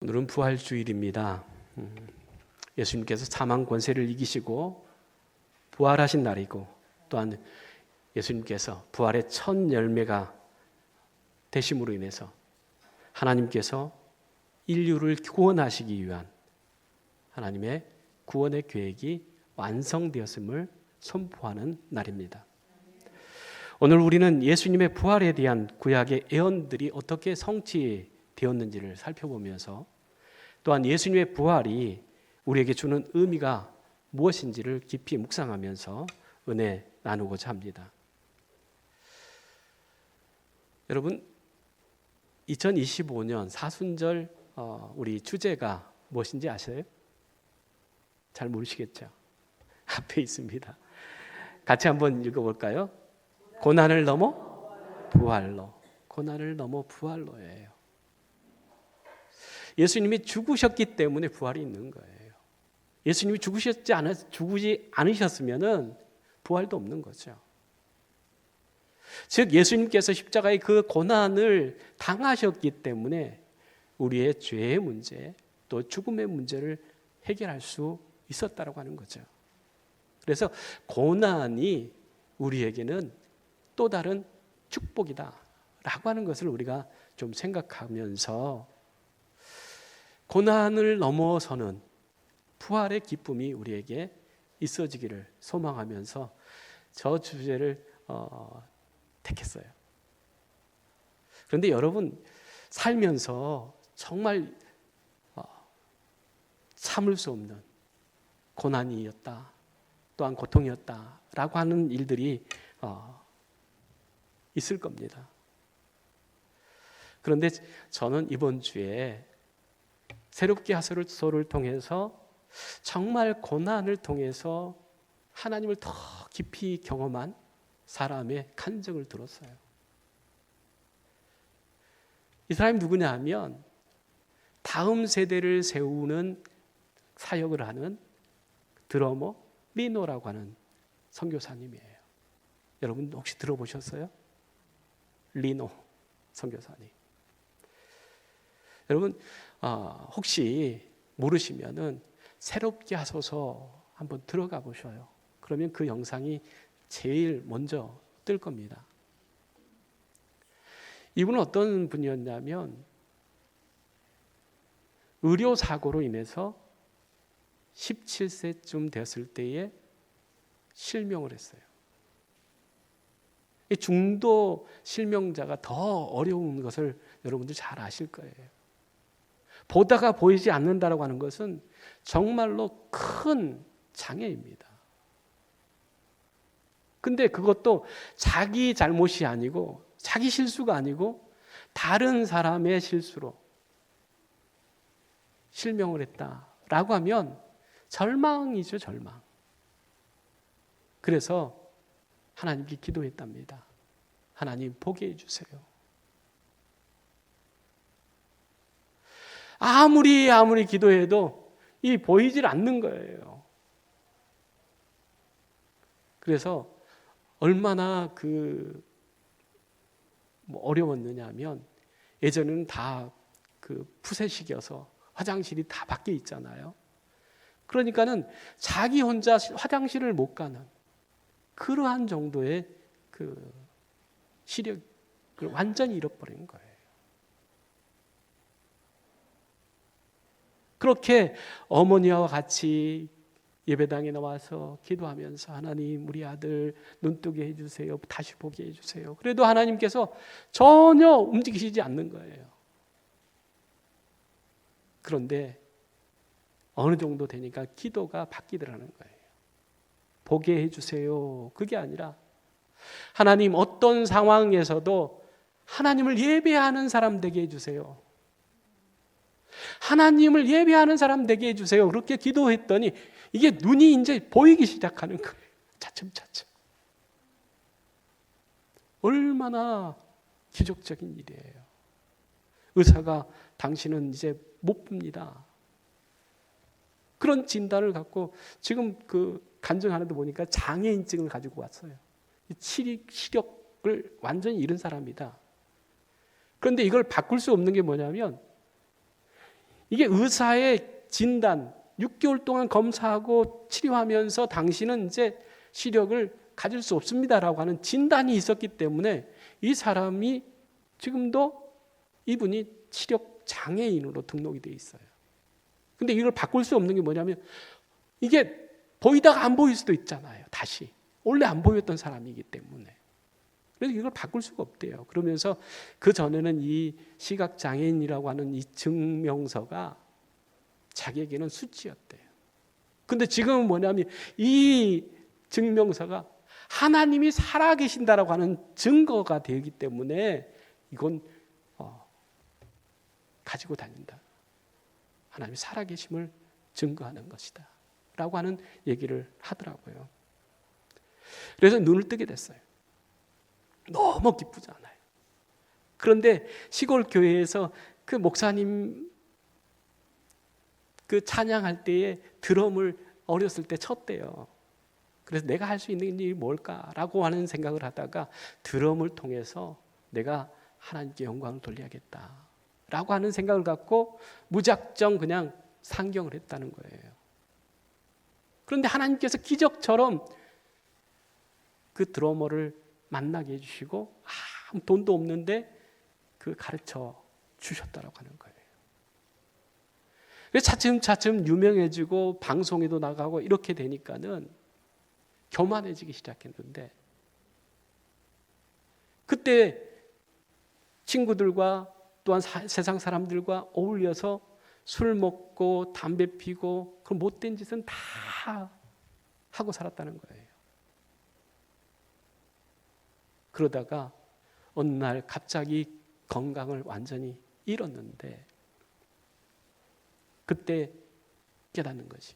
오늘은 부활주일입니다. 예수님께서 사망 권세를 이기시고 부활하신 날이고, 또한 예수님께서 부활의 첫 열매가 되심으로 인해서 하나님께서 인류를 구원하시기 위한 하나님의 구원의 계획이 완성되었음을 선포하는 날입니다. 오늘 우리는 예수님의 부활에 대한 구약의 예언들이 어떻게 성취되었는지를 살펴보면서, 또한 예수님의 부활이 우리에게 주는 의미가 무엇인지를 깊이 묵상하면서 은혜 나누고자 합니다. 여러분, 2025년 사순절 우리 주제가 무엇인지 아세요? 잘 모르시겠죠? 앞에 있습니다. 같이 한번 읽어볼까요? 고난을 넘어 부활로. 고난을 넘어 부활로예요. 예수님이 죽으셨기 때문에 부활이 있는 거예요. 예수님이 죽지 않으셨으면 부활도 없는 거죠. 즉 예수님께서 십자가의 그 고난을 당하셨기 때문에 우리의 죄의 문제, 또 죽음의 문제를 해결할 수 있었다고 하는 거죠. 그래서 고난이 우리에게는 또 다른 축복이다라고 하는 것을 우리가 좀 생각하면서, 고난을 넘어서는 부활의 기쁨이 우리에게 있어지기를 소망하면서 저 주제를 택했어요. 그런데 여러분, 살면서 정말 참을 수 없는 고난이었다, 또한 고통이었다라고 하는 일들이 있을 겁니다. 그런데 저는 이번 주에 새롭게 하소서를 통해서 정말 고난을 통해서 하나님을 더 깊이 경험한 사람의 간증을 들었어요. 이 사람이 누구냐 하면 다음 세대를 세우는 사역을 하는 드러머 리노라고 하는 선교사님이에요. 여러분 혹시 들어보셨어요? 리노 선교사님. 여러분 혹시 모르시면은 새롭게 하소서 한번 들어가 보셔요. 그러면 그 영상이 제일 먼저 뜰 겁니다. 이분은 어떤 분이었냐면 의료사고로 인해서 17세쯤 됐을 때에 실명을 했어요. 중도 실명자가 더 어려운 것을 여러분들 잘 아실 거예요. 보다가 보이지 않는다라고 하는 것은 정말로 큰 장애입니다. 근데 그것도 자기 잘못이 아니고, 자기 실수가 아니고 다른 사람의 실수로 실명을 했다라고 하면 절망이죠, 절망. 그래서 하나님께 기도했답니다. 하나님 보게 해주세요. 아무리 기도해도 이 보이질 않는 거예요. 그래서 얼마나 어려웠느냐 하면, 예전에는 다 푸세식이어서 화장실이 다 밖에 있잖아요. 그러니까는 자기 혼자 화장실을 못 가는 그러한 정도의 시력을 완전히 잃어버린 거예요. 그렇게 어머니와 같이 예배당에 나와서 기도하면서 하나님 우리 아들 눈뜨게 해주세요, 다시 보게 해주세요. 그래도 하나님께서 전혀 움직이시지 않는 거예요. 그런데 어느 정도 되니까 기도가 바뀌더라는 거예요. 보게 해주세요. 그게 아니라 하나님 어떤 상황에서도 하나님을 예배하는 사람 되게 해주세요. 하나님을 예배하는 사람 되게 해주세요. 그렇게 기도했더니 이게 눈이 이제 보이기 시작하는 거예요. 차츰차츰. 얼마나 기적적인 일이에요. 의사가 당신은 이제 못 봅니다. 그런 진단을 갖고 지금 간증하는데 보니까 장애인증을 가지고 왔어요. 시력을 완전히 잃은 사람이다. 그런데 이걸 바꿀 수 없는 게 뭐냐면 이게 의사의 진단, 6개월 동안 검사하고 치료하면서 당신은 이제 시력을 가질 수 없습니다라고 하는 진단이 있었기 때문에 이 사람이 지금도 이분이 시력 장애인으로 등록이 돼 있어요. 근데 이걸 바꿀 수 없는 게 뭐냐면 이게 보이다가 안 보일 수도 있잖아요. 다시. 원래 안 보였던 사람이기 때문에. 그래서 이걸 바꿀 수가 없대요. 그러면서 그 전에는 이 시각장애인이라고 하는 이 증명서가 자기에게는 수치였대요. 근데 지금은 뭐냐면 이 증명서가 하나님이 살아계신다라고 하는 증거가 되기 때문에 이건 가지고 다닌다. 하나님이 살아계심을 증거하는 것이다. 라고 하는 얘기를 하더라고요. 그래서 눈을 뜨게 됐어요. 너무 기쁘잖아요. 그런데 시골 교회에서 그 목사님 그 찬양할 때에 드럼을 어렸을 때 쳤대요. 그래서 내가 할 수 있는 일이 뭘까라고 하는 생각을 하다가 드럼을 통해서 내가 하나님께 영광을 돌려야겠다라고 하는 생각을 갖고 무작정 그냥 상경을 했다는 거예요. 그런데 하나님께서 기적처럼 그 드러머를 만나게 해주시고 아무 돈도 없는데 그 가르쳐 주셨다라고 하는 거예요. 그래서 차츰차츰 유명해지고 방송에도 나가고 이렇게 되니까는 교만해지기 시작했는데 그때 친구들과 또한 세상 사람들과 어울려서 술 먹고 담배 피고 그 못된 짓은 다 하고 살았다는 거예요. 그러다가 어느 날 갑자기 건강을 완전히 잃었는데 그때 깨닫는 것이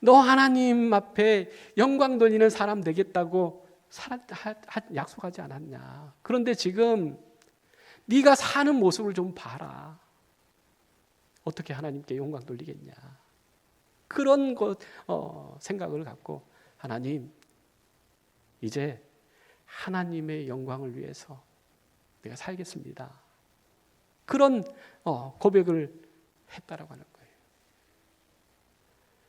너 하나님 앞에 영광 돌리는 사람 되겠다고 약속하지 않았냐. 그런데 지금 네가 사는 모습을 좀 봐라. 어떻게 하나님께 영광 돌리겠냐. 그런 생각을 갖고 하나님 이제 하나님의 영광을 위해서 내가 살겠습니다. 그런 고백을 했다라고 하는 거예요.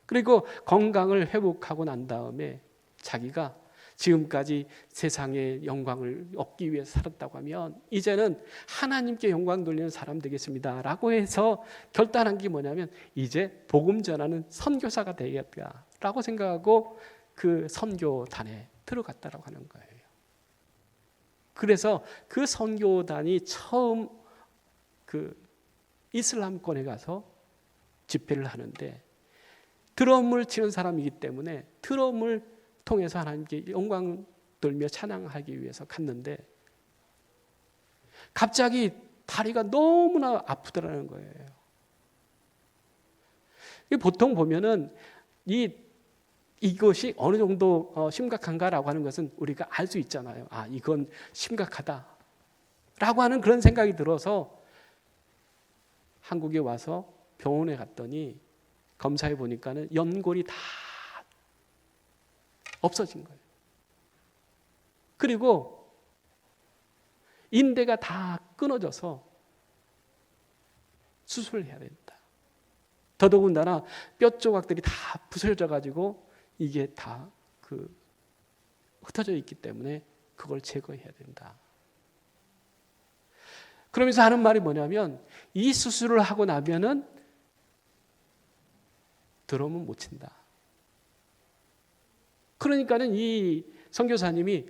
그리고 건강을 회복하고 난 다음에 자기가 지금까지 세상의 영광을 얻기 위해서 살았다고 하면 이제는 하나님께 영광 돌리는 사람 되겠습니다 라고 해서 결단한 게 뭐냐면 이제 복음 전하는 선교사가 되겠다라고 생각하고 그 선교단에 들어갔다라고 하는 거예요. 그래서 그 선교단이 처음 그 이슬람권에 가서 집회를 하는데 드럼을 치는 사람이기 때문에 드럼을 통해서 하나님께 영광 돌며 찬양하기 위해서 갔는데 갑자기 다리가 너무나 아프더라는 거예요. 보통 보면은 이것이 어느 정도 심각한가라고 하는 것은 우리가 알 수 있잖아요. 아, 이건 심각하다라고 하는 그런 생각이 들어서 한국에 와서 병원에 갔더니 검사해 보니까는 연골이 다 없어진 거예요. 그리고 인대가 다 끊어져서 수술을 해야 된다. 더더군다나 뼈 조각들이 다 부서져 가지고 이게 다 흩어져 있기 때문에 그걸 제거해야 된다. 그러면서 하는 말이 뭐냐면 이 수술을 하고 나면은 드럼은 못 친다. 그러니까는 이 선교사님이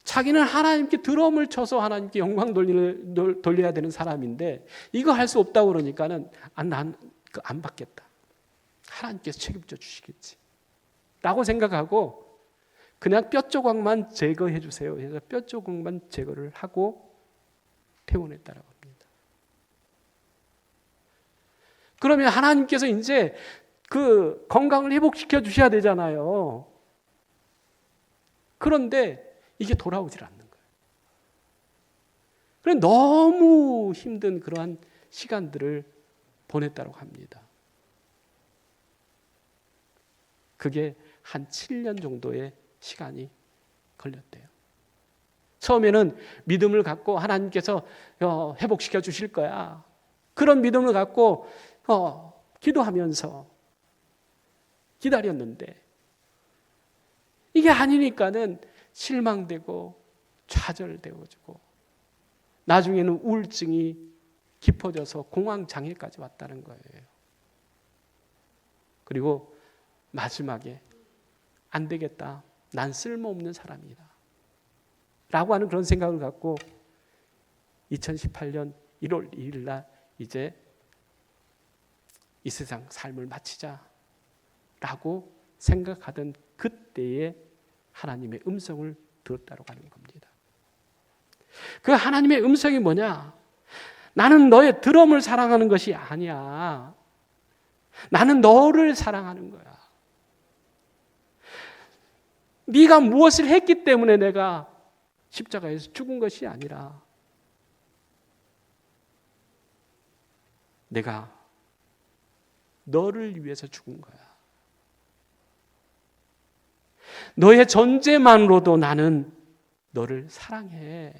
자기는 하나님께 드럼을 쳐서 하나님께 영광 돌려야 되는 사람인데 이거 할 수 없다고 그러니까는 난 안 받겠다. 하나님께서 책임져 주시겠지. 라고 생각하고 그냥 뼈 조각만 제거해 주세요. 그래서 뼈 조각만 제거를 하고 퇴원했다라고 합니다. 그러면 하나님께서 이제 그 건강을 회복시켜 주셔야 되잖아요. 그런데 이게 돌아오질 않는 거예요. 그래 너무 힘든 그러한 시간들을 보냈다고 합니다. 그게 한 7년 정도의 시간이 걸렸대요. 처음에는 믿음을 갖고 하나님께서 회복시켜 주실 거야. 그런 믿음을 갖고 기도하면서 기다렸는데 이게 아니니까는 실망되고 좌절되어지고 나중에는 우울증이 깊어져서 공황장애까지 왔다는 거예요. 그리고 마지막에 안 되겠다. 난 쓸모없는 사람이다. 라고 하는 그런 생각을 갖고 2018년 1월 2일 날 이제 이 세상 삶을 마치자 라고 생각하던 그때에 하나님의 음성을 들었다고 하는 겁니다. 그 하나님의 음성이 뭐냐? 나는 너의 드럼을 사랑하는 것이 아니야. 나는 너를 사랑하는 거야. 네가 무엇을 했기 때문에 내가 십자가에서 죽은 것이 아니라 내가 너를 위해서 죽은 거야. 너의 존재만으로도 나는 너를 사랑해.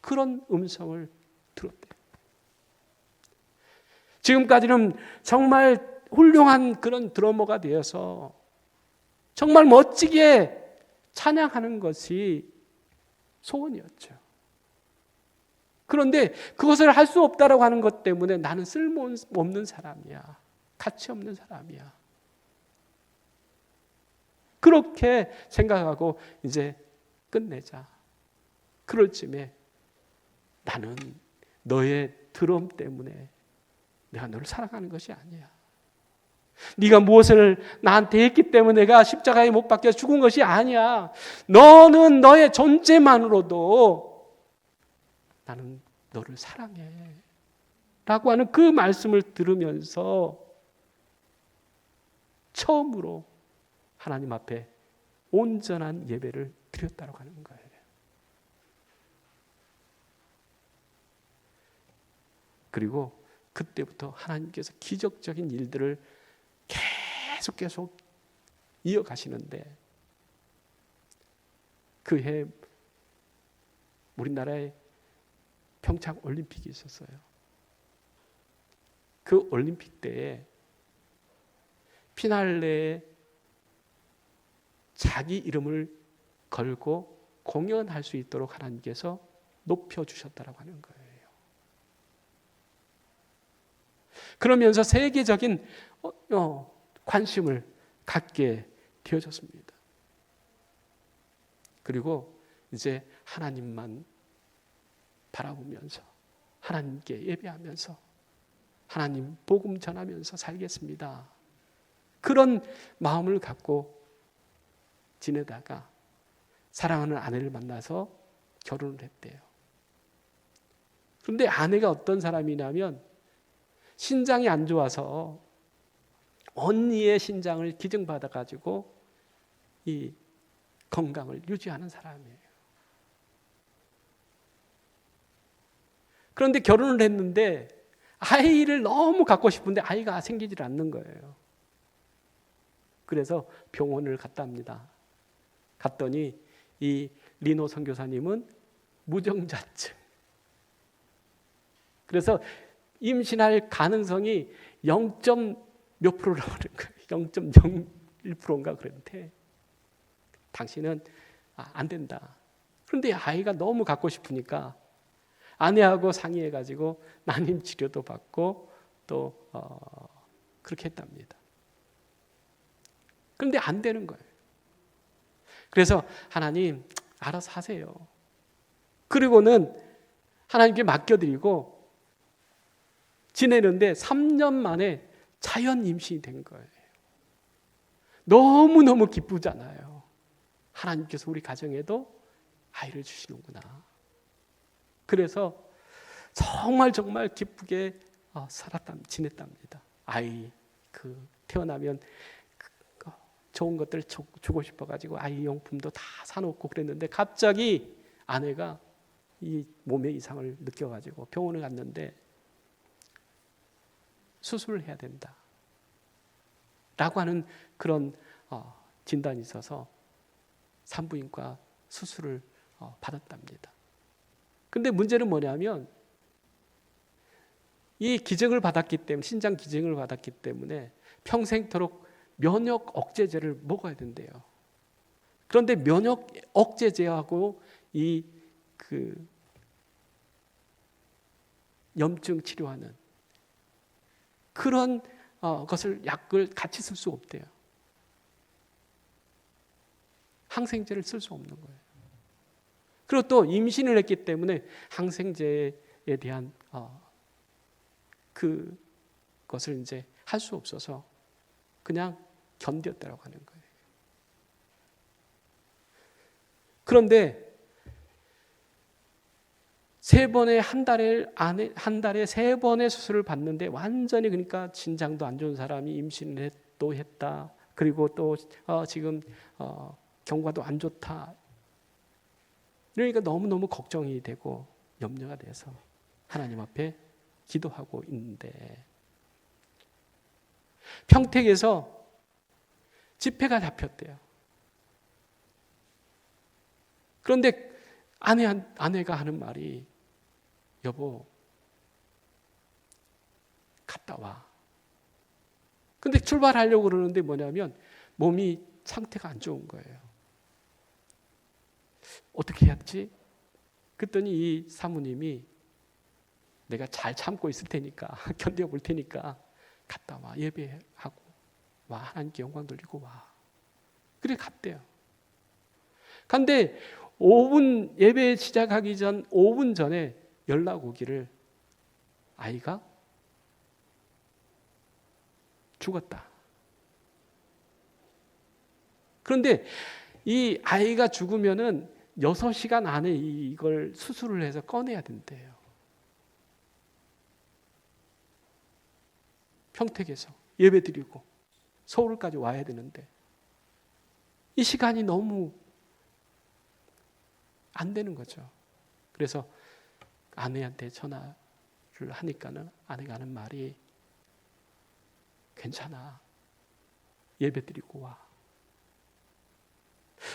그런 음성을 들었대요. 지금까지는 정말 훌륭한 그런 드러머가 되어서 정말 멋지게 찬양하는 것이 소원이었죠. 그런데 그것을 할 수 없다라고 하는 것 때문에 나는 쓸모없는 사람이야. 가치 없는 사람이야. 그렇게 생각하고 이제 끝내자. 그럴 쯤에 나는 너의 드럼 때문에 내가 너를 사랑하는 것이 아니야. 네가 무엇을 나한테 했기 때문에 내가 십자가에 못 박혀 죽은 것이 아니야. 너는 너의 존재만으로도 나는 너를 사랑해. 라고 하는 그 말씀을 들으면서 처음으로 하나님 앞에 온전한 예배를 드렸다고 하는 거예요. 그리고 그때부터 하나님께서 기적적인 일들을 계속 이어가시는데 그 해 우리나라에 평창 올림픽이 있었어요. 그 올림픽 때에 피날레에 자기 이름을 걸고 공연할 수 있도록 하나님께서 높여주셨다고 하는 거예요. 그러면서 세계적인 관심을 갖게 되어졌습니다. 그리고 이제 하나님만 바라보면서 하나님께 예배하면서 하나님 복음 전하면서 살겠습니다. 그런 마음을 갖고 지내다가 사랑하는 아내를 만나서 결혼을 했대요. 그런데 아내가 어떤 사람이냐면 신장이 안 좋아서 언니의 신장을 기증받아가지고 이 건강을 유지하는 사람이에요. 그런데 결혼을 했는데 아이를 너무 갖고 싶은데 아이가 생기질 않는 거예요. 그래서 병원을 갔답니다. 갔더니 이 리노 선교사님은 무정자증. 그래서 임신할 가능성이 0.몇 프로라고 하는 거예요. 0.01%인가 그랬는데 당신은 안 된다. 그런데 아이가 너무 갖고 싶으니까 아내하고 상의해가지고 난임 치료도 받고 또 그렇게 했답니다. 그런데 안 되는 거예요. 그래서 하나님 알아서 하세요. 그리고는 하나님께 맡겨드리고 지내는데 3년 만에 자연 임신이 된 거예요. 너무너무 기쁘잖아요. 하나님께서 우리 가정에도 아이를 주시는구나. 그래서 정말 기쁘게 지냈답니다. 아이 태어나면 좋은 것들 주고 싶어가지고 아이 용품도 다 사놓고 그랬는데 갑자기 아내가 이 몸의 이상을 느껴가지고 병원에 갔는데 수술을 해야 된다 라고 하는 그런 진단이 있어서 산부인과 수술을 받았답니다. 근데 문제는 뭐냐면 이 기증을 받았기 때문에, 신장 기증을 받았기 때문에 평생토록 면역 억제제를 먹어야 된대요. 그런데 면역 억제제하고 이 염증 치료하는 그런 것을 약을 같이 쓸 수 없대요. 항생제를 쓸 수 없는 거예요. 그리고 또 임신을 했기 때문에 항생제에 대한 그것을 이제 할 수 없어서 그냥 견뎠다라고 하는 거예요. 그런데 한 달에 3번의 수술을 받는데 완전히, 그러니까 신장도 안 좋은 사람이 임신을 또 했다. 그리고 또 지금 경과도 안 좋다. 그러니까 너무너무 걱정이 되고 염려가 돼서 하나님 앞에 기도하고 있는데, 평택에서 집회가 잡혔대요. 그런데 아내가 하는 말이, 여보, 갔다 와. 근데 출발하려고 그러는데 뭐냐면 몸이 상태가 안 좋은 거예요. 어떻게 해야지? 그랬더니 이 사모님이, 내가 잘 참고 있을 테니까, 견뎌볼 테니까 갔다 와. 예배하고 와. 하나님께 영광 돌리고 와. 그래 갔대요. 근데 5분, 예배 시작하기 전 5분 전에 연락 오기를, 아이가 죽었다. 그런데 이 아이가 죽으면은 6시간 안에 이걸 수술을 해서 꺼내야 된대요. 평택에서 예배 드리고 서울까지 와야 되는데 이 시간이 너무 안 되는 거죠. 그래서 아내한테 전화를 하니까는 아내가 하는 말이, 괜찮아. 예배 드리고 와.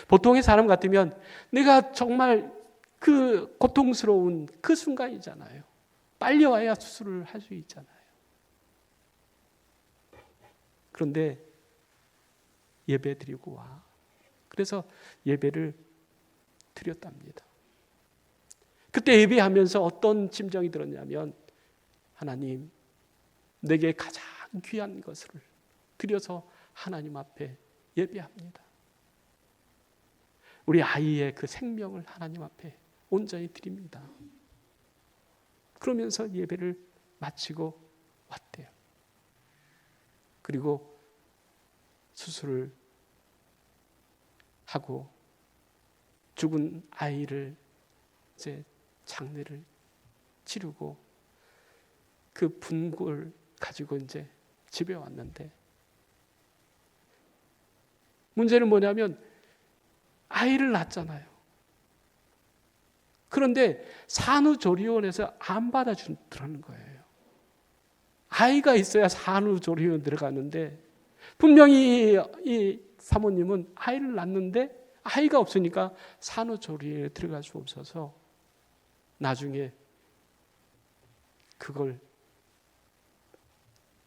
보통의 사람 같으면 내가 정말 그 고통스러운 그 순간이잖아요. 빨리 와야 수술을 할 수 있잖아요. 그런데 예배 드리고 와. 그래서 예배를 드렸답니다. 그때 예배하면서 어떤 심정이 들었냐면, 하나님, 내게 가장 귀한 것을 드려서 하나님 앞에 예배합니다. 우리 아이의 그 생명을 하나님 앞에 온전히 드립니다. 그러면서 예배를 마치고 왔대요. 그리고 수술을 하고 죽은 아이를 이제 장례를 치르고 그 분골 가지고 이제 집에 왔는데, 문제는 뭐냐면 아이를 낳았잖아요. 그런데 산후조리원에서 안 받아주더라는 거예요. 아이가 있어야 산후조리원 들어가는데, 분명히 이 사모님은 아이를 낳는데 아이가 없으니까 산후조리원에 들어갈 수 없어서 나중에 그걸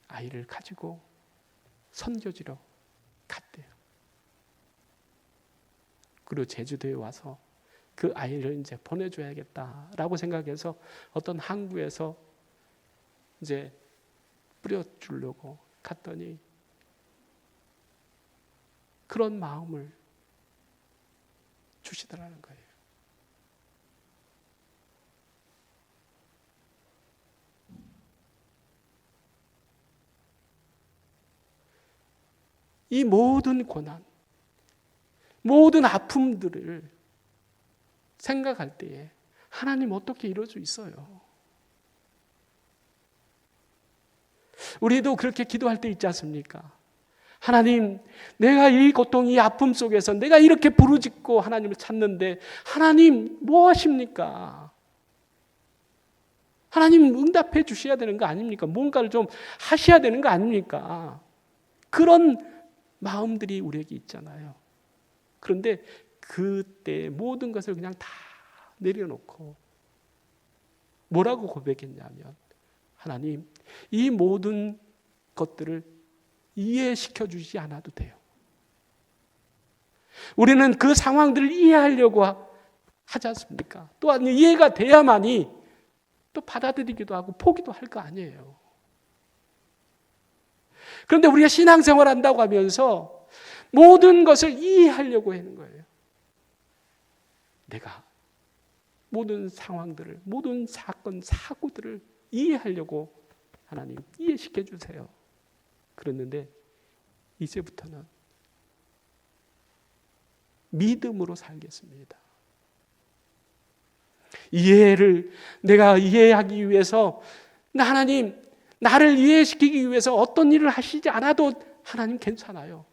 아이를 가지고 선교지로 갔대요. 그리고 제주도에 와서 그 아이를 이제 보내줘야겠다라고 생각해서 어떤 항구에서 이제 뿌려주려고 갔더니 그런 마음을 주시더라는 거예요. 이 모든 고난, 모든 아픔들을 생각할 때에 하나님 어떻게 이럴 수 있어요? 우리도 그렇게 기도할 때 있지 않습니까? 하나님, 내가 이 고통, 이 아픔 속에서 내가 이렇게 부르짖고 하나님을 찾는데 하나님 뭐 하십니까? 하나님 응답해 주셔야 되는 거 아닙니까? 뭔가를 좀 하셔야 되는 거 아닙니까? 그런 마음들이 우리에게 있잖아요. 그런데 그때 모든 것을 그냥 다 내려놓고 뭐라고 고백했냐면, 하나님, 이 모든 것들을 이해시켜 주지 않아도 돼요. 우리는 그 상황들을 이해하려고 하지 않습니까? 또한 이해가 돼야만이 또 받아들이기도 하고 포기도 할 거 아니에요. 그런데 우리가 신앙생활 한다고 하면서 모든 것을 이해하려고 하는 거예요. 내가 모든 상황들을, 모든 사건, 사고들을 이해하려고 하나님 이해시켜 주세요. 그랬는데 이제부터는 믿음으로 살겠습니다. 이해를 내가 이해하기 위해서 하나님 나를 이해시키기 위해서 어떤 일을 하시지 않아도 하나님 괜찮아요.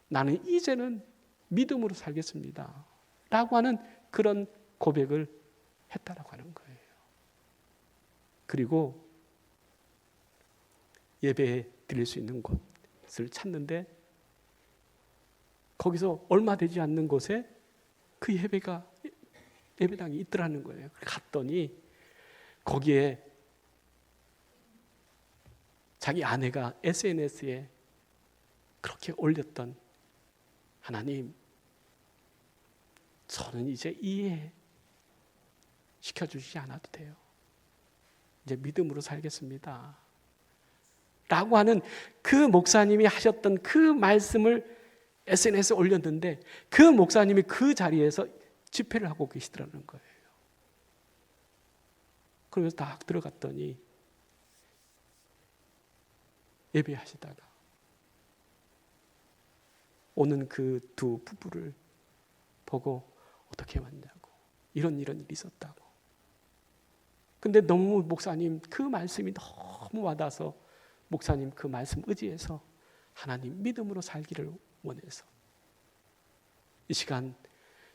나는 이제는 믿음으로 살겠습니다. 라고 하는 그런 고백을 했다라고 하는 거예요. 그리고 예배 드릴 수 있는 곳을 찾는데 거기서 얼마 되지 않는 곳에 그 예배당이 있더라는 거예요. 갔더니 거기에 자기 아내가 SNS에 그렇게 올렸던 하나님, 저는 이제 이해시켜주시지 않아도 돼요. 이제 믿음으로 살겠습니다. 라고 하는 그 목사님이 하셨던 그 말씀을 SNS에 올렸는데 그 목사님이 그 자리에서 집회를 하고 계시더라는 거예요. 그러면서 딱 들어갔더니 예배하시다가 오는 그 두 부부를 보고 어떻게 왔냐고, 이런 일이 있었다고. 근데 너무 목사님 그 말씀이 너무 와닿아서 목사님 그 말씀 의지해서 하나님 믿음으로 살기를 원해서 이 시간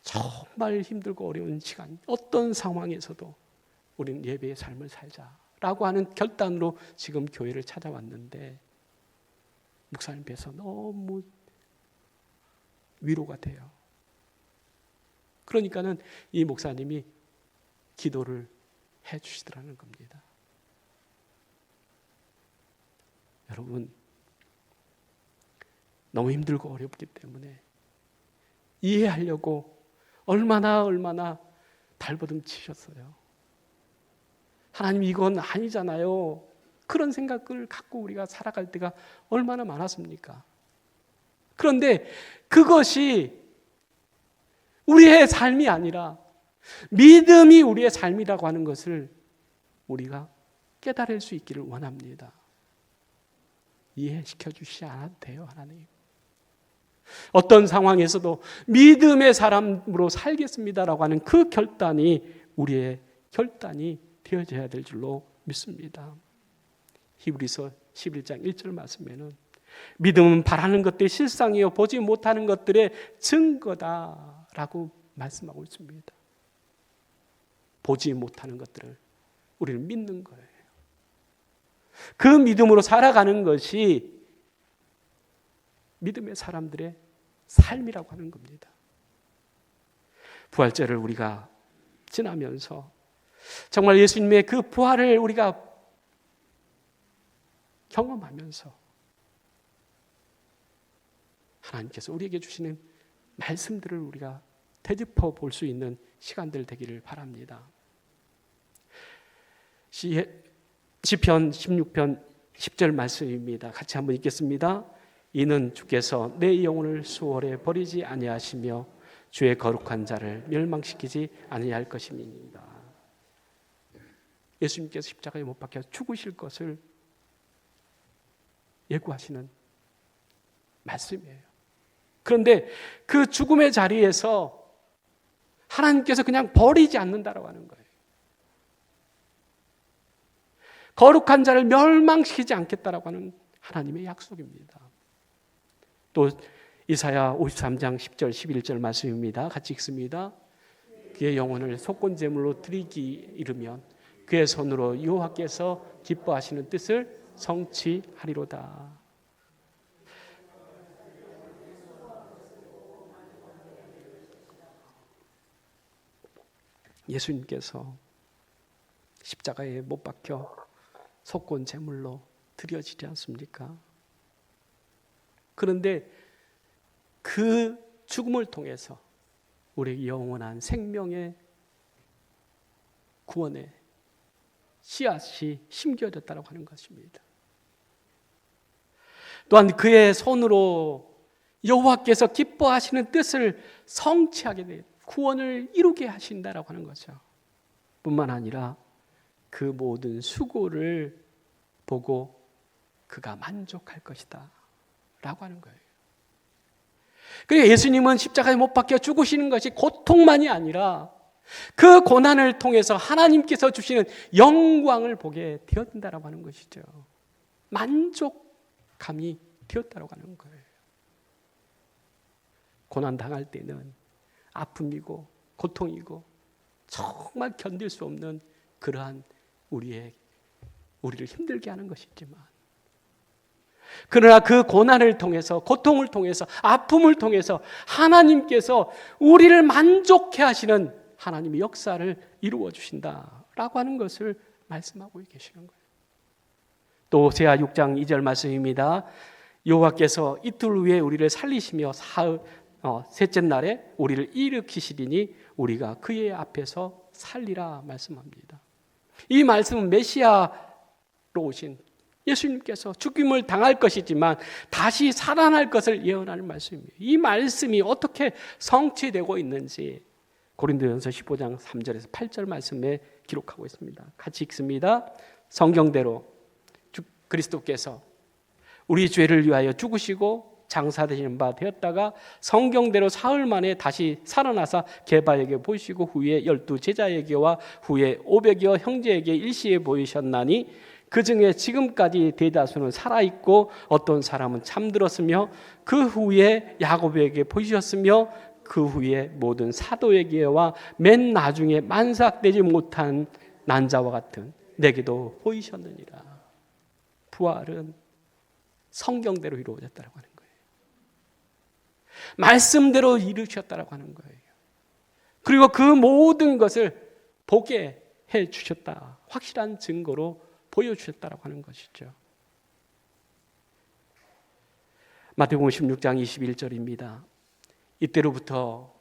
정말 힘들고 어려운 시간, 어떤 상황에서도 우리는 예배의 삶을 살자라고 하는 결단으로 지금 교회를 찾아왔는데 목사님 뵈서 너무 위로가 돼요. 그러니까는 이 목사님이 기도를 해 주시더라는 겁니다. 여러분, 너무 힘들고 어렵기 때문에 이해하려고 얼마나 발버둥 치셨어요. 하나님 이건 아니잖아요. 그런 생각을 갖고 우리가 살아갈 때가 얼마나 많았습니까? 그런데 그것이 우리의 삶이 아니라 믿음이 우리의 삶이라고 하는 것을 우리가 깨달을 수 있기를 원합니다. 이해시켜 주시지 않아도 돼요, 하나님. 어떤 상황에서도 믿음의 사람으로 살겠습니다라고 하는 그 결단이 우리의 결단이 되어져야 될 줄로 믿습니다. 히브리서 11장 1절 말씀에는 믿음은 바라는 것들의 실상이요 보지 못하는 것들의 증거다라고 말씀하고 있습니다. 보지 못하는 것들을 우리는 믿는 거예요. 그 믿음으로 살아가는 것이 믿음의 사람들의 삶이라고 하는 겁니다. 부활절을 우리가 지나면서 정말 예수님의 그 부활을 우리가 경험하면서 하나님께서 우리에게 주시는 말씀들을 우리가 되짚어 볼 수 있는 시간들 되기를 바랍니다. 시편 16편 10절 말씀입니다. 같이 한번 읽겠습니다. 이는 주께서 내 영혼을 수월에 버리지 아니하시며 주의 거룩한 자를 멸망시키지 아니할 것임이니이다. 예수님께서 십자가에 못 박혀 죽으실 것을 예고하시는 말씀이에요. 그런데 그 죽음의 자리에서 하나님께서 그냥 버리지 않는다라고 하는 거예요. 거룩한 자를 멸망시키지 않겠다라고 하는 하나님의 약속입니다. 또 이사야 53장 10절 11절 말씀입니다. 같이 읽습니다. 그의 영혼을 속건제물로 드리기 이르면 그의 손으로 여호와께서 기뻐하시는 뜻을 성취하리로다. 예수님께서 십자가에 못 박혀 속건 제물로 드려지지 않습니까? 그런데 그 죽음을 통해서 우리의 영원한 생명의 구원의 씨앗이 심겨졌다고 하는 것입니다. 또한 그의 손으로 여호와께서 기뻐하시는 뜻을 성취하게 돼 구원을 이루게 하신다라고 하는 거죠. 뿐만 아니라 그 모든 수고를 보고 그가 만족할 것이다 라고 하는 거예요. 그러니까 예수님은 십자가에 못 박혀 죽으시는 것이 고통만이 아니라 그 고난을 통해서 하나님께서 주시는 영광을 보게 되었다라고 하는 것이죠. 만족감이 되었다라고 하는 거예요. 고난 당할 때는 아픔이고 고통이고 정말 견딜 수 없는 그러한 우리를 힘들게 하는 것이지만, 그러나 그 고난을 통해서, 고통을 통해서, 아픔을 통해서 하나님께서 우리를 만족해 하시는 하나님의 역사를 이루어 주신다라고 하는 것을 말씀하고 계시는 거예요. 또 호세아 6장 2절 말씀입니다. 여호와께서 이틀 후에 우리를 살리시며 셋째 날에 우리를 일으키시리니 우리가 그의 앞에서 살리라 말씀합니다. 이 말씀은 메시아로 오신 예수님께서 죽임을 당할 것이지만 다시 살아날 것을 예언하는 말씀입니다. 이 말씀이 어떻게 성취되고 있는지 고린도전서 15장 3절에서 8절 말씀에 기록하고 있습니다. 같이 읽습니다. 성경대로 그리스도께서 우리 죄를 위하여 죽으시고 장사되시는 바 되었다가 성경대로 사흘 만에 다시 살아나사 게바에게 보이시고 후에 12 제자에게와 후에 500여 형제에게 일시에 보이셨나니 그 중에 지금까지 대다수는 살아있고 어떤 사람은 잠들었으며 그 후에 야고보에게 보이셨으며 그 후에 모든 사도에게와 맨 나중에 만삭되지 못한 난자와 같은 내게도 보이셨느니라. 부활은 성경대로 이루어졌다고 하는 거예요. 말씀대로 이루셨다고 하는 거예요. 그리고 그 모든 것을 보게 해 주셨다. 확실한 증거로 보여주셨다고 하는 것이죠. 마태복음 16장 21절입니다. 이때로부터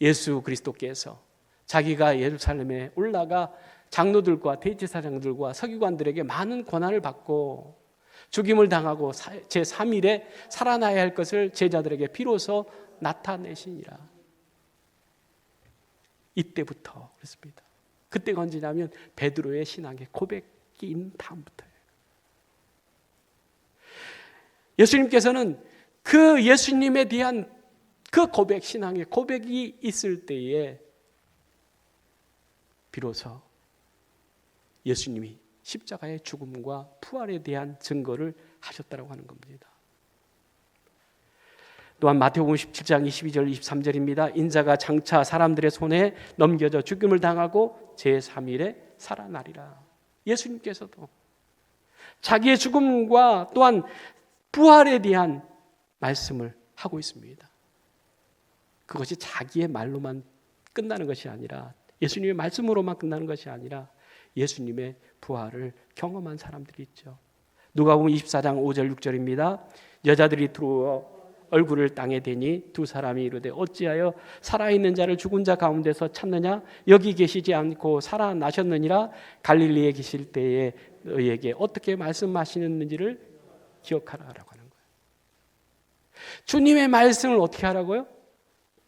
예수 그리스도께서 자기가 예루살렘에 올라가 장로들과 대제사장들과 서기관들에게 많은 고난을 받고 죽임을 당하고 제3일에 살아나야 할 것을 제자들에게 비로소 나타내시니라. 이때부터 그렇습니다. 그때가 언제냐면 베드로의 신앙의 고백인 다음부터예요. 예수님께서는 그 예수님에 대한 그 고백, 신앙의 고백이 있을 때에 비로소 예수님이 십자가의 죽음과 부활에 대한 증거를 하셨다고 하는 겁니다. 또한 마태복음 17장 22절 23절입니다. 인자가 장차 사람들의 손에 넘겨져 죽임을 당하고 제3일에 살아나리라. 예수님께서도 자기의 죽음과 또한 부활에 대한 말씀을 하고 있습니다. 그것이 자기의 말로만 끝나는 것이 아니라, 예수님의 말씀으로만 끝나는 것이 아니라 예수님의 부활을 경험한 사람들이 있죠. 누가복음 24장 5절 6절입니다. 여자들이 들어와 얼굴을 땅에 대니 두 사람이 이르되 어찌하여 살아있는 자를 죽은 자 가운데서 찾느냐? 여기 계시지 않고 살아나셨느니라. 갈릴리에 계실 때에 너희에게 어떻게 말씀하시는지를 기억하라라고 하는 거예요. 주님의 말씀을 어떻게 하라고요?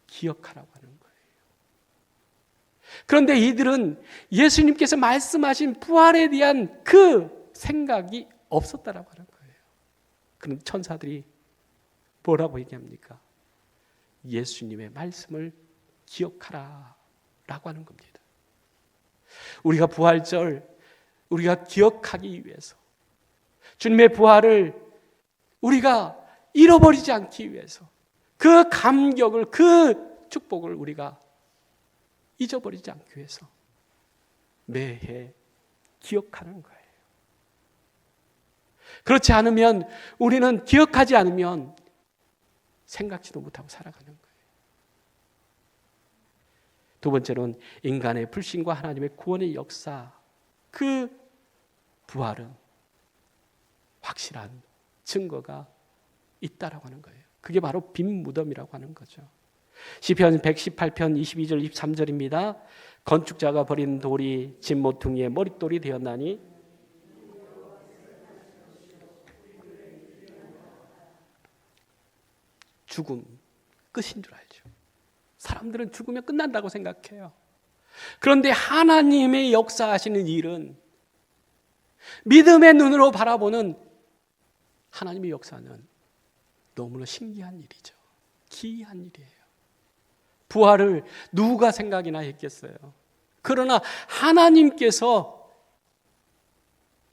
기억하라고 하는 거예요. 그런데 이들은 예수님께서 말씀하신 부활에 대한 그 생각이 없었다라고 하는 거예요. 그럼 천사들이 뭐라고 얘기합니까? 예수님의 말씀을 기억하라 라고 하는 겁니다. 우리가 부활절 우리가 기억하기 위해서, 주님의 부활을 우리가 잃어버리지 않기 위해서, 그 감격을, 그 축복을 우리가 잊어버리지 않기 위해서 매해 기억하는 거예요. 그렇지 않으면, 우리는 기억하지 않으면 생각지도 못하고 살아가는 거예요. 두 번째로는 인간의 불신과 하나님의 구원의 역사, 그 부활은 확실한 증거가 있다라고 하는 거예요. 그게 바로 빈 무덤이라고 하는 거죠. 시편 118편 22절 23절입니다. 건축자가 버린 돌이 집 모퉁이의 머릿돌이 되었나니 죽음 끝인 줄 알죠. 사람들은 죽으면 끝난다고 생각해요. 그런데 하나님의 역사하시는 일은 믿음의 눈으로 바라보는 하나님의 역사는 너무나 신기한 일이죠. 기이한 일이에요. 부활을 누가 생각이나 했겠어요. 그러나 하나님께서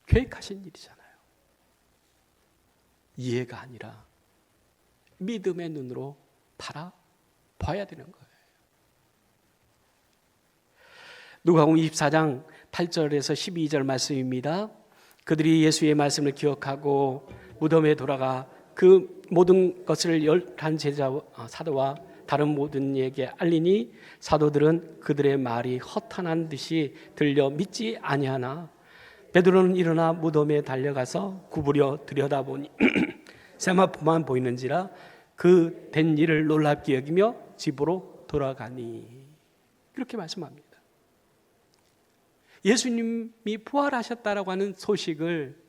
계획하신 일이잖아요. 이해가 아니라 믿음의 눈으로 바라봐야 되는 거예요. 누가복음 24장 8절에서 12절 말씀입니다. 그들이 예수의 말씀을 기억하고 무덤에 돌아가 그 모든 것을 11 사도와 다른 모든 이에게 알리니 사도들은 그들의 말이 허탄한 듯이 들려 믿지 아니하나 베드로는 일어나 무덤에 달려가서 구부려 들여다보니 세마포만 보이는지라 그 된 일을 놀랍게 여기며 집으로 돌아가니. 이렇게 말씀합니다. 예수님이 부활하셨다라고 하는 소식을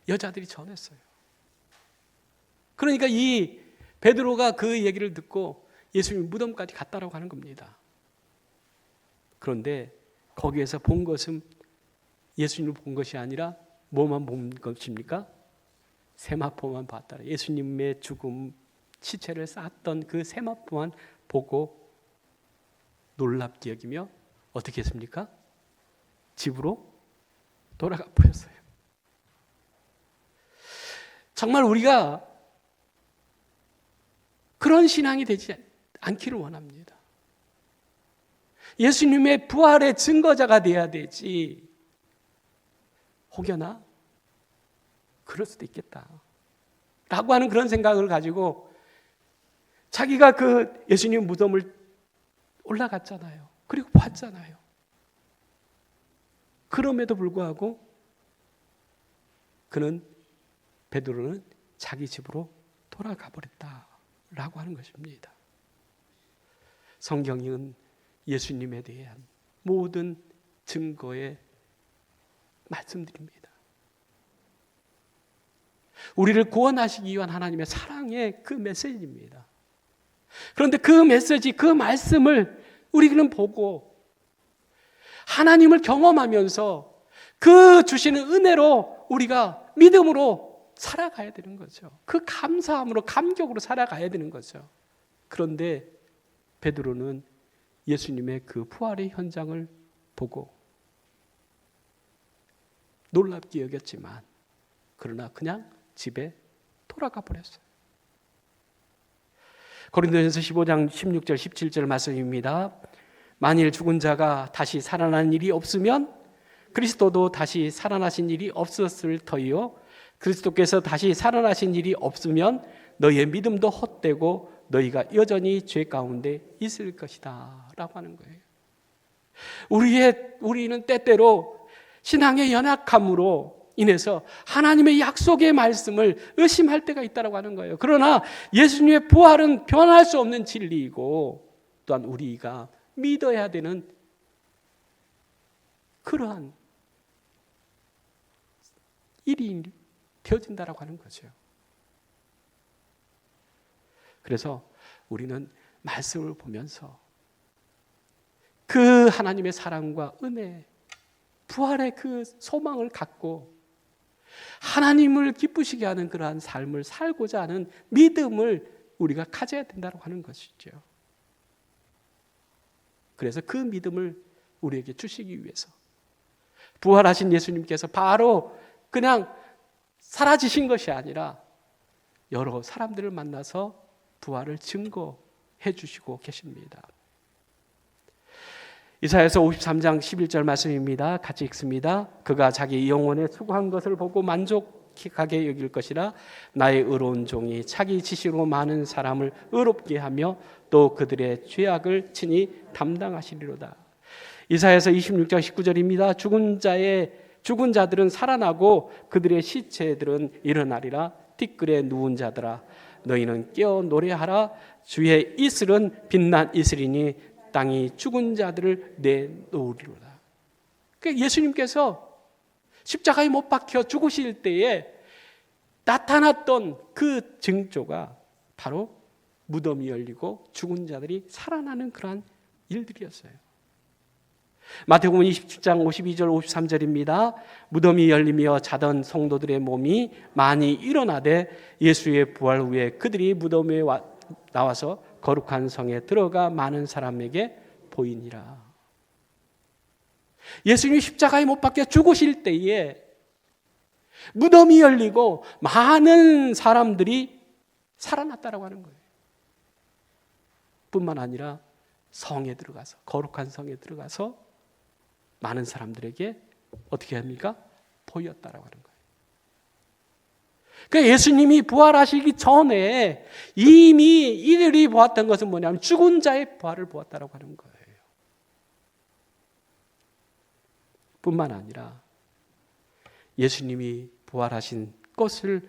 여자들이 전했어요. 그러니까 이 베드로가 그 얘기를 듣고 예수님 무덤까지 갔다라고 하는 겁니다. 그런데 거기에서 본 것은 예수님을 본 것이 아니라 뭐만 본 것입니까? 세마포만 봤다. 예수님의 죽음, 시체를 쌓았던 그 세마포만 보고 놀랍게 여기며 어떻게 했습니까? 집으로 돌아가 버렸어요. 정말 우리가 그런 신앙이 되지 않기를 원합니다. 예수님의 부활의 증거자가 돼야 되지. 혹여나 그럴 수도 있겠다 라고 하는 그런 생각을 가지고 자기가 그 예수님 무덤을 올라갔잖아요. 그리고 봤잖아요. 그럼에도 불구하고 베드로는 자기 집으로 돌아가 버렸다라고 하는 것입니다. 성경은 예수님에 대한 모든 증거에 말씀드립니다. 우리를 구원하시기 위한 하나님의 사랑의 그 메시지입니다. 그런데 그 메시지, 그 말씀을 우리는 보고 하나님을 경험하면서 그 주시는 은혜로 우리가 믿음으로 살아가야 되는 거죠. 그 감사함으로, 감격으로 살아가야 되는 거죠. 그런데 베드로는 예수님의 그 부활의 현장을 보고 놀랍게 여겼지만 그러나 그냥 집에 돌아가 버렸어요. 고린도전서 15장 16절 17절 말씀입니다. 만일 죽은 자가 다시 살아난 일이 없으면 그리스도도 다시 살아나신 일이 없었을 터이요 그리스도께서 다시 살아나신 일이 없으면 너희의 믿음도 헛되고 너희가 여전히 죄 가운데 있을 것이다 라고 하는 거예요. 우리는 때때로 신앙의 연약함으로 인해서 하나님의 약속의 말씀을 의심할 때가 있다고 하는 거예요. 그러나 예수님의 부활은 변할 수 없는 진리이고 또한 우리가 믿어야 되는 그러한 일이 되어진다라고 하는 거죠. 그래서 우리는 말씀을 보면서 그 하나님의 사랑과 은혜, 부활의 그 소망을 갖고 하나님을 기쁘시게 하는 그러한 삶을 살고자 하는 믿음을 우리가 가져야 된다고 하는 것이죠. 그래서 그 믿음을 우리에게 주시기 위해서 부활하신 예수님께서 바로 그냥 사라지신 것이 아니라 여러 사람들을 만나서 부활을 증거해 주시고 계십니다. 이사야서 53장 11절 말씀입니다. 같이 읽습니다. 그가 자기 영혼에 수고한 것을 보고 만족하게 여길 것이라 나의 의로운 종이 자기 지시로 많은 사람을 의롭게 하며 또 그들의 죄악을 친히 담당하시리로다. 이사야서 26장 19절입니다. 죽은 자의 죽은 자들은 살아나고 그들의 시체들은 일어나리라. 티끌에 누운 자들아 너희는 깨어 노래하라. 주의 이슬은 빛난 이슬이니 땅이 죽은 자들을 내놓으리로다. 그러니까 예수님께서 십자가에 못 박혀 죽으실 때에 나타났던 그 징조가 바로 무덤이 열리고 죽은 자들이 살아나는 그러한 일들이었어요. 마태복음 27장 52절 53절입니다. 무덤이 열리며 자던 성도들의 몸이 많이 일어나되 예수의 부활 후에 그들이 무덤에 나와서 거룩한 성에 들어가 많은 사람에게 보이니라. 예수님이 십자가에 못 박혀 죽으실 때에 무덤이 열리고 많은 사람들이 살아났다라고 하는 거예요. 뿐만 아니라 성에 들어가서, 거룩한 성에 들어가서 많은 사람들에게 어떻게 합니까? 보였다라고 하는 거예요. 그러니까 예수님이 부활하시기 전에 이미 이들이 보았던 것은 뭐냐면 죽은 자의 부활을 보았다라고 하는 거예요. 뿐만 아니라 예수님이 부활하신 것을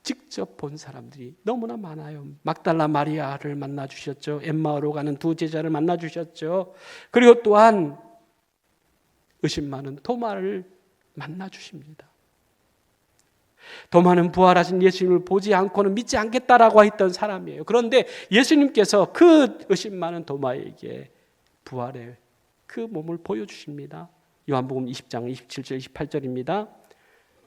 직접 본 사람들이 너무나 많아요. 막달라 마리아를 만나 주셨죠. 엠마오로 가는 두 제자를 만나 주셨죠. 그리고 또한 의심 많은 도마를 만나 주십니다. 도마는 부활하신 예수님을 보지 않고는 믿지 않겠다라고 했던 사람이에요. 그런데 예수님께서 그 의심 많은 도마에게 부활의 그 몸을 보여주십니다. 요한복음 20장 27절 28절입니다.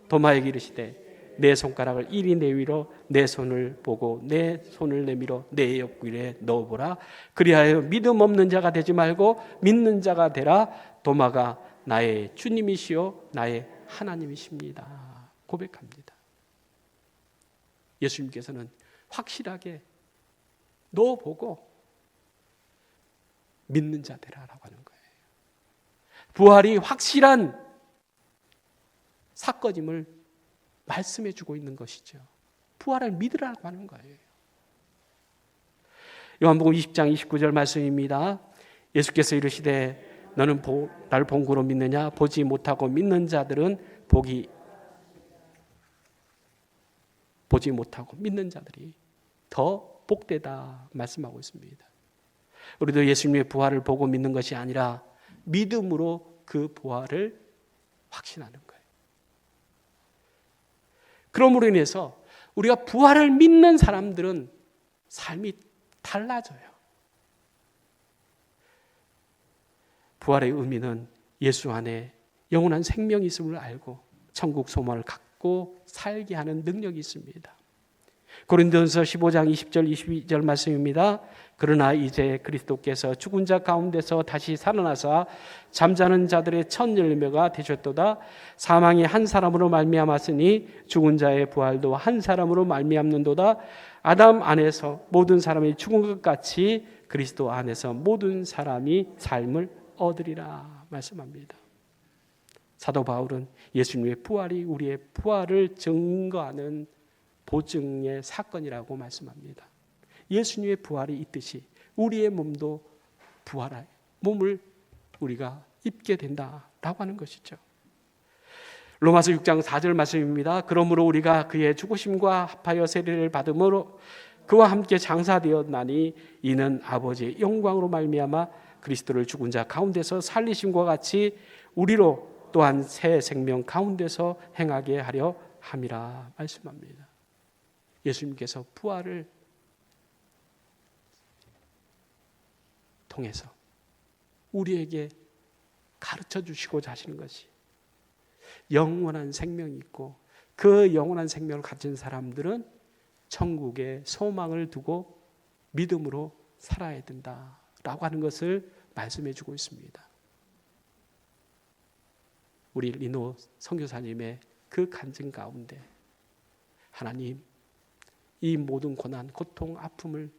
도마에게 이르시되 내 손가락을 이리 내 위로 내 손을 보고 내 손을 내밀어 내 옆구리에 넣어보라. 그리하여 믿음 없는 자가 되지 말고 믿는 자가 되라. 도마가 나의 주님이시요 나의 하나님이십니다. 고백합니다. 예수님께서는 확실하게 너 보고 믿는 자 되라라고 하는 거예요. 부활이 확실한 사건임을 말씀해 주고 있는 것이죠. 부활을 믿으라고 하는 거예요. 요한복음 20장 29절 말씀입니다. 예수께서 이르시되 너는 나를 본고로 믿느냐? 보지 못하고 믿는 자들은 보지 못하고 믿는 자들이 더 복되다 말씀하고 있습니다. 우리도 예수님의 부활을 보고 믿는 것이 아니라 믿음으로 그 부활을 확신하는 거예요. 그러므로 인해서 우리가 부활을 믿는 사람들은 삶이 달라져요. 부활의 의미는 예수 안에 영원한 생명이 있음을 알고 천국 소망을 갖고 살게 하는 능력이 있습니다. 고린도전서 15장 20절 22절 말씀입니다. 그러나 이제 그리스도께서 죽은 자 가운데서 다시 살아나사 잠자는 자들의 첫 열매가 되셨도다. 사망이 한 사람으로 말미암았으니 죽은 자의 부활도 한 사람으로 말미암는도다. 아담 안에서 모든 사람이 죽은 것 같이 그리스도 안에서 모든 사람이 삶을 얻으리라 말씀합니다. 사도 바울은 예수님의 부활이 우리의 부활을 증거하는 보증의 사건이라고 말씀합니다. 예수님의 부활이 있듯이 우리의 몸도 부활할 몸을 우리가 입게 된다라고 하는 것이죠. 로마서 6장 4절 말씀입니다. 그러므로 우리가 그의 죽으심과 합하여 세례를 받음으로 그와 함께 장사되었나니 이는 아버지의 영광으로 말미암아 그리스도를 죽은 자 가운데서 살리심과 같이 우리로 또한 새 생명 가운데서 행하게 하려 함이라 말씀합니다. 예수님께서 부활을 통해서 우리에게 가르쳐 주시고자 하시는 것이 영원한 생명이 있고 그 영원한 생명을 가진 사람들은 천국에 소망을 두고 믿음으로 살아야 된다라고 하는 것을 말씀해 주고 있습니다. 우리 리노 선교사님의 그 간증 가운데 하나님 이 모든 고난, 고통, 아픔을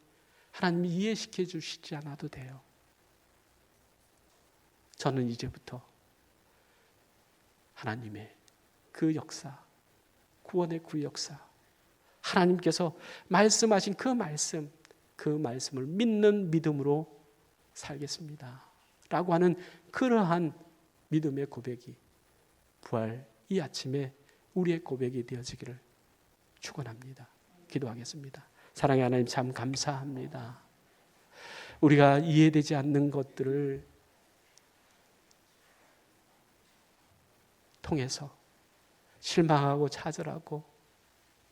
하나님이 이해시켜 주시지 않아도 돼요. 저는 이제부터 하나님의 그 역사, 구원의 그 역사, 하나님께서 말씀하신 그 말씀을 믿는 믿음으로 살겠습니다. 라고 하는 그러한 믿음의 고백이 부활 이 아침에 우리의 고백이 되어지기를 축원합니다. 기도하겠습니다. 사랑의 하나님, 참 감사합니다. 우리가 이해되지 않는 것들을 통해서 실망하고 좌절하고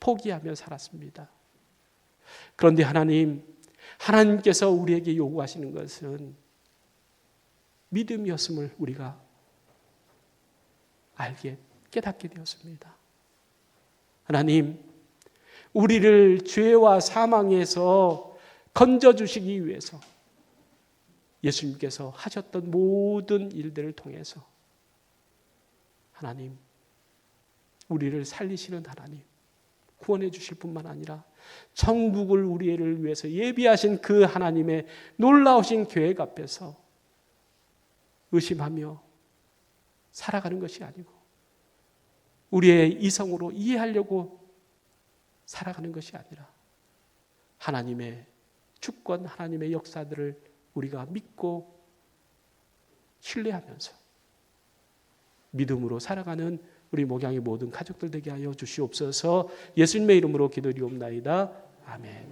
포기하며 살았습니다. 그런데 하나님께서 우리에게 요구하시는 것은 믿음이었음을 우리가 깨닫게 되었습니다. 하나님, 우리를 죄와 사망에서 건져주시기 위해서 예수님께서 하셨던 모든 일들을 통해서 하나님, 우리를 살리시는 하나님, 구원해 주실 뿐만 아니라 천국을 우리를 위해서 예비하신 그 하나님의 놀라우신 계획 앞에서 의심하며 살아가는 것이 아니고 우리의 이성으로 이해하려고 살아가는 것이 아니라 하나님의 주권, 하나님의 역사들을 우리가 믿고 신뢰하면서 믿음으로 살아가는 우리 목양의 모든 가족들 되게 하여 주시옵소서. 예수님의 이름으로 기도드리옵나이다. 아멘.